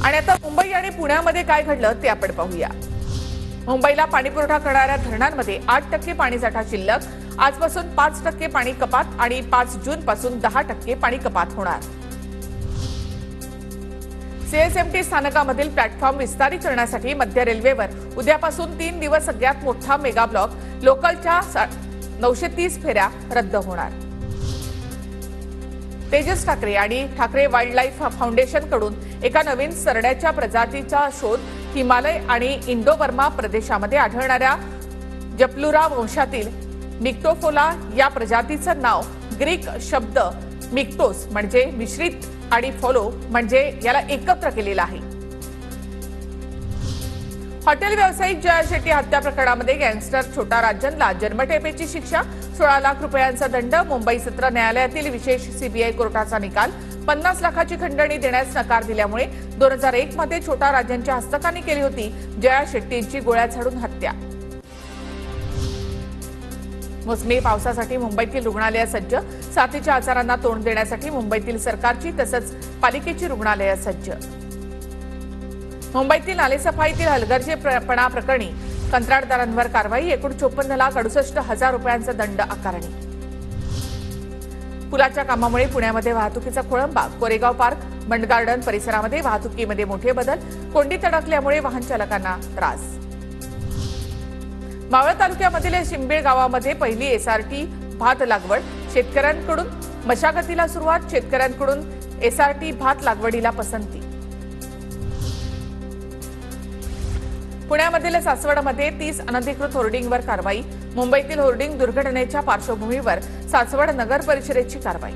आणि आता मुंबई आणि पुण्यामध्ये काय घडलं ते आपण पाहूया। मुंबईला पाणीपुरवठा करणाऱ्या धरणांमध्ये 8% पाणीसाठा शिल्लक, आजपासून 5% पाणी कपात आणि 5 जून पासून 10% पाणी कपात होणार। सीएसएमटी स्थानकामधील प्लॅटफॉर्म विस्तारीकरणासाठी मध्य रेल्वेवर उद्यापासून 3 दिवस सगळ्यात मोठा मेगा ब्लॉक लोकलच्या 930 फेऱ्या रद्द होणार। तेजस ठाकरे आणि ठाकरे वाईल्ड लाईफ फाउंडेशन कडून एका नवीन सरड्याच्या प्रजातीचा शोध हिमालय आणि इंडो बर्मा प्रदेशामध्ये आढळणाऱ्या जपलुरा वंशातील मिक्टोफोला या प्रजातीचं नाव ग्रीक शब्द मिक्टोस म्हणजे मिश्रित आणि फोलो म्हणजे याला एकत्र केलेलं आहे। हॉटेल व्यावसायिक जया शेट्टी हत्या प्रकरणामध्ये गँगस्टर छोटा राजनला जन्मठेपेची शिक्षा, 16 लाख रुपयांचा दंड, मुंबई सत्र न्यायालयातील विशेष सीबीआय कोर्टाचा निकाल, 50 लाखाची खंडणी देण्यास नकार दिल्यामुळे 2001 मध्ये छोटा राजनच्या हस्तकानी केली होती जया शेट्टींची गोळ्या झाडून हत्या। मोसमी पावसासाठी मुंबईतील रुग्णालय सज्ज, साथीच्या आजारांना तोंड देण्यासाठी मुंबईतील सरकारची तसंच पालिकेची रुग्णालय सज्ज। मुंबईतील नालेसफाईतील हलगर्जीपणा प्रकरणी कंत्राटदारांवर कारवाई, एकूण 54,68,000 रुपयांचा दंड आकारणी। पुलाच्या कामामुळे पुण्यामध्ये वाहतुकीचा खोळंबा, कोरेगाव पार्क, बंड गार्डन परिसरामध्ये वाहतुकीमध्ये मोठे बदल, कोंडीत अडकल्यामुळे वाहन चालकांना त्रास। मावळ तालुक्यामधील शिंबीळ गावामध्ये पहिली एसआरटी भात लागवड, शेतकऱ्यांकडून मशागतीला सुरुवात, शेतकऱ्यांकडून एसआरटी भात लागवडीला पसंती। पुण्यामधील सासवडमध्ये 30 अनधिकृत होर्डिंगवर कारवाई, मुंबईतील होर्डिंग दुर्घटनेच्या पार्श्वभूमीवर सासवड नगर परिषदेची कारवाई।